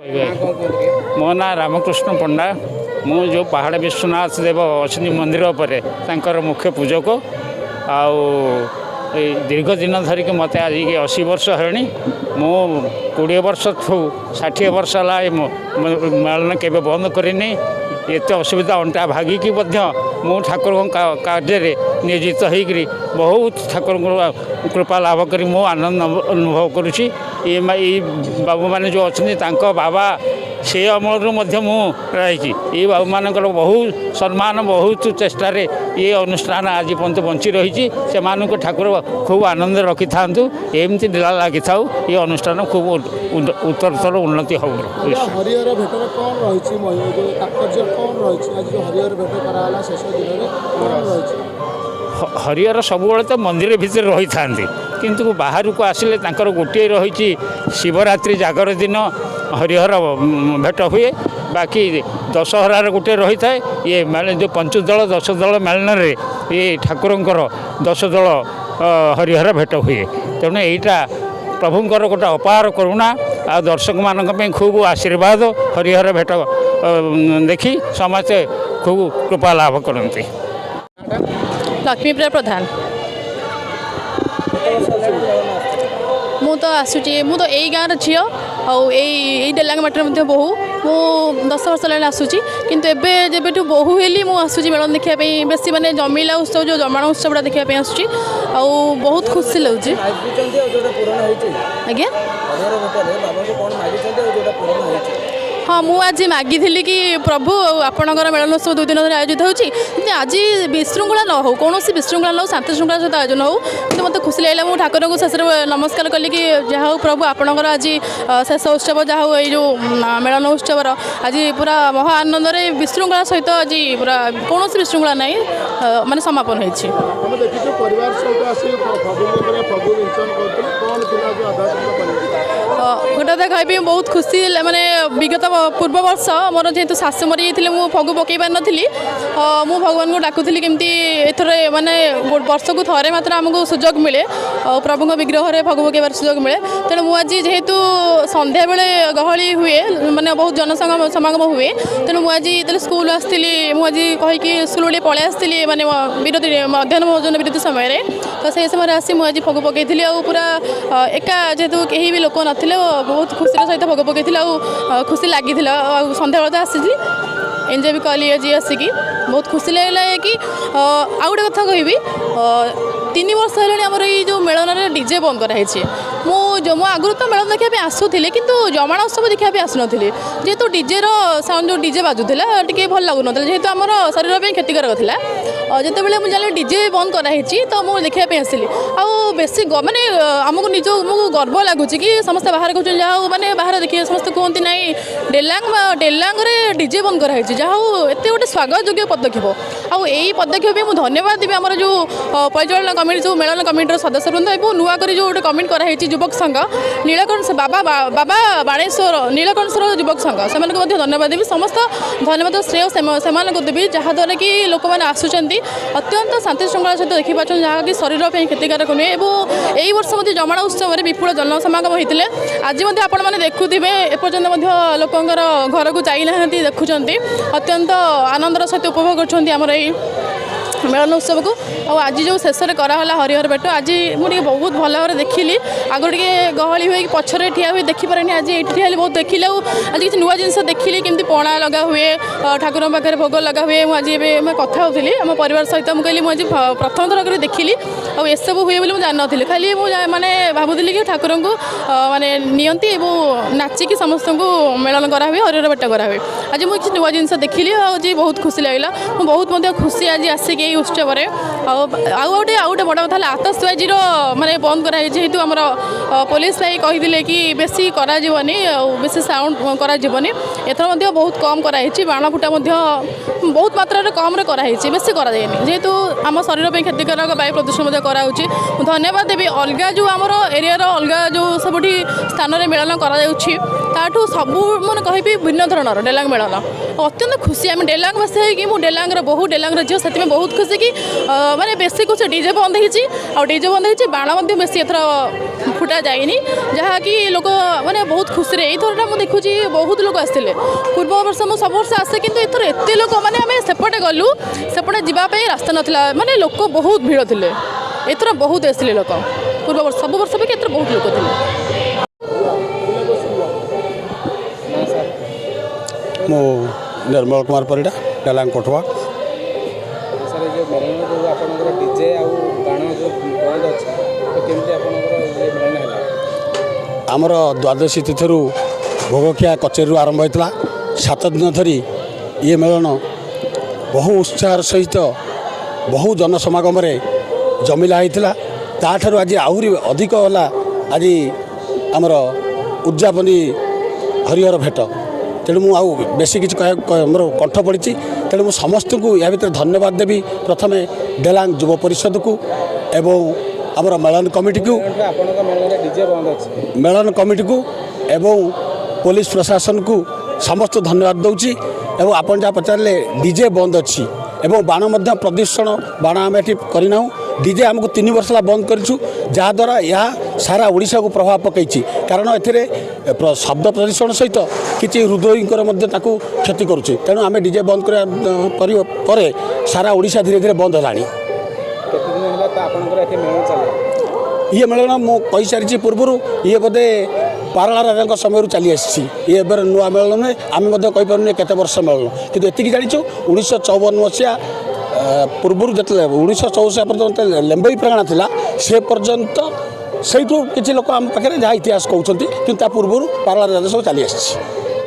मो ना रामकृष्ण पंडा मु जो पहाड़ विश्वनाथ देव अच्छी मंदिर पर तांकर मुख्य पूजक आउ दीर्घ दिन धरिक मत आज 80 वर्ष है मु 20 वर्ष 60 वर्ष है मेलन के बंद करनी एत असुविधा अंटा भागिकी मु ठाकुर कार्य नियोजित होकर बहुत ठाकुर कृपा लाभ कर मु आनंद अनुभव करुँची बाबू मैंने जो अच्छा बाबा से अमलू रही ये बाबू मान बहुत सम्मान बहुत चेष्टार ये अनुष्ठान आज पर्यंत बंची रही से ठाकुर खूब आनंद रखी था एमती दिला लगी था ये अनुष्ठान खूब उत्तरोत्तर उन्नति हो। हरिहर सब तो मंदिर भितर रही था किंतु बाहर को आसिले गोटे रही शिवरात्रि जागर दिन हरिहर भेट हुए बाकी दशहरार गोटे रही था ये मेले जो पंचदल 10 दल मेलन ये ठाकुर 10 दल हरिहर भेट हुए तेणु यहीटा प्रभुंर गोटे अपार करुणा आ दर्शक मान खूब आशीर्वाद हरिहर भेट देखी समस्ते खूब कृपा लाभ करते। लक्ष्मीप्रिया प्रधान मु तो आसूची मु तो यही गाँव झी आई डेलांग माटर बहु मु 10 वर्ष लगे आसूची किंतु एबे जब बहु हेली मु आसूची मेलन देखापी बेसी माने जमीला उत्सव जो जमाण उत्सव देखापी आसूची आ बहुत खुशी लगे आज्ञा हाँ मुझे मागिली कि प्रभु आपणकर मेलन उत्सव 2 दिन धरी आयोजित होती आज विशृंखला न हो कौन विशृंखला न हो शांति श्रृंखला सहित आयोजन हो तो मतलब खुशी लगे मुझे ठाकुर को शेष नमस्कार कली कि जहाँ हो प्रभु आपणकर आज शेष उत्सव जहाँ हो यो मेलन उत्सव आज पूरा महा आनंद विशृंखला सहित आज पूरा कौन विशृंखला ना माने समापन होती गोटे कहबी बहुत खुशी माने विगत पूर्व वर्ष मोर जेहेतु शाशु मरी जाते मुझे फगु पकई पार नी मु भगवान को डाकुली केमती एथर माने वर्ष को थे मात्र आमको सुजोग मिले प्रभु विग्रह में फगु पकईबार सुजोग मिले तेणु मुझे जेहेतु संध्या बेले गहली हुए माने बहुत जनसमागम हुए तेणु मुझे स्कूल आसती मुझे कहीकि स्कूल पलि आसती माने विरोधी मध्याह्न भोजन विरोधी समय तो से समय आसी मुझे फगु पकई पूरा एका जेहेतु कहीं भी लोक ना बहुत खुशी सहित भोग पकई खुशी लगी सन्ध्या बेला तो आसी एंजॉय भी कली आज आसिकी बहुत खुशी लगे कि आउ गोटे कथा कहबी 3 वर्ष है आमर ये जो मेलन डीजे बंद कराई मु आगुरी तो मेलन देखा आसूली किंतु जमाण उत्सव देखा आसुनी जेहेतु डीजेर साउंड जो डीजे बाजुला टी भल लगुन जेहेतु आम शरीर में क्षतिकारक था जिते बड़े मुझे डीजे बंद कराई तो मुझे देखापी आसली आउ बेसी माने आमको निज गर्व लगुच कि समस्त बाहर कहते जहाँ मैंने बाहर देखिए समस्त कहते ना डेलांग डीजे बंद कराई जहाँ एत गोटे स्वागत योग्य पदक्षेप आउ यही पदक्षेप मुझे धन्यवाद देवी आमर जो परिचालन कमिटी जो मेलन कमिटर सदस्य वृंद और नुआ कर जो गोटे कमिटी कराई युवक संघ नीलकंठ बाबा बाणेश्वर नीलकंठर युवक संघ से धन्यवाद देवी समस्त धन्यवाद श्रेय से देवी जहाँद्वारा कि लोक मैंने आसुँच अत्यंत शांति श्रृंखला सहित देखिपार जहाँकि शरीर क्षतिकारक नुहे और यही वर्ष मध्य जमाण उत्सव में विपुल जनसमागम होते आज आपण मैंने देखुवे एपर्यंत लोकंर घर को जाना देखुं अत्यंत आनंदर सहित उपभोग कर मेलन उत्सव को आज जो शेष में कराला हरिहर भेट आज मुझे बहुत भल भाव देखिली आग टे गहली हुए पछरे ठिया हुए देखिपारे आज ये ठिया बहुत देखिली आज किसी नुआ जिन देखिली केमती पणा लगा हुए ठाकुर पाखे भोग लगा हुए मुझे कथा होती आम परिवार सहित मुझे मुझे प्रथम थर कर देखिली और ये सब हुए बोली जान नी खाली माने भावुली कि ठाकुर को माने नियंती नाचिकी समस्त को मेलन करा हुए हरिहर भेट करा हुए आज मुझे किसी नुआ जिन देखिली आज बहुत खुशी लगे बहुत खुशी आज आसिक उत्सव आउ गोटे बड़ कथा आतशबाजी माने बंद कराई जेहेतु आमर पुलिस भाई कही कि बेसी करानी बेसी साउंड करानी एथर बहुत कम कराई बाण फुटा बहुत मात्रा कम कराई बेसी कराए जेहेतु आम शरीर में क्षतिकारक वायु प्रदूषण कराऊँच धन्यवाद देवी अलग जो आमर एरिया अलग जो सब स्थान में मेलन करू सबू मैंने कहि भिन्न धरण डेलांग मेलन अत्यंत खुशी आम डेलांगवासी हो डेलांग बहु डेलांग झील से बहुत खुशी कि माने बेसी कुछ डीजे बंद हो डीजे बंद हो बाण बेसी एथर फुटा जाएनि जहाँकि लोक माने बहुत खुशी रे एथरटा मु देखुची बहुत लोक आसथिले पूर्व वर्ष मु सब वर्ष आसे किंतु एथर एते लोक माने आमे सेपटे गलु सेपटे जिबा पे रास्ता नथिला माने लोक बहुत भीड़ थिले एथर बहुत आसथिले लोक पूर्व वर्ष सब वर्ष पे एथर बहुत लोक थिले मो निर्मल कुमार परिडा डालांग कोठवा सर जो मेलन जो आपनकर डीजे आ गाना जो बंद अछि तो केमते आपनकर ये मेलन हैला आमर द्वादशी तिथि भोगखिया कचेरी आरंभ होता 7 दिन धरी ये मेलन बहु उत्साह सहित बहु जनसमागम जमिला होता ताठू आज आहरी अधिक है आज आमर उद्यापनी हरिहर भेट तेणु मु आउ बेसी किसी कह मोर कंठ पड़ी तेणु मुझे समस्त को या भर धन्यवाद देवी प्रथम डेलांग युव परिषद को एवं आमर मेलन कमिटी को आपनकर मेलन डीजे बंद अछि मेलन कमिटी को एवं पुलिस प्रशासन को समस्त धन्यवाद दूची एवं आपन जहाँ पचारे डीजे बंद अच्छी एवं बाण प्रदूषण बाण आम ये करना डीजे आमको 3 वर्ष बंद करूँ जहाद्वारा यह सारा ओडिशा को प्रभाव पकई कारण ए शब्द प्रदूषण सहित किसी हृदयंकर क्षति करुचे तेणु आम डीजे बंद कर सारा ओडिशा धीरे धीरे बंद है केते दिन होला ता आपनकर एठी मेलन चले ये मेलन मु कही सारी पूर्व ये बोधे पारला राजा समय चली आसी ये नुआ मेलन आम कहीपर केते वर्ष मेलन कि एति जाचु 1954 मसीहा पूर्व जो 1964 पर्यंत लेम्बई प्राणा थिला से पर्यंत से किसी लोक आम पाखे जहाँ इतिहास कहते कि पूर्व पारला राजा सब चली आसी।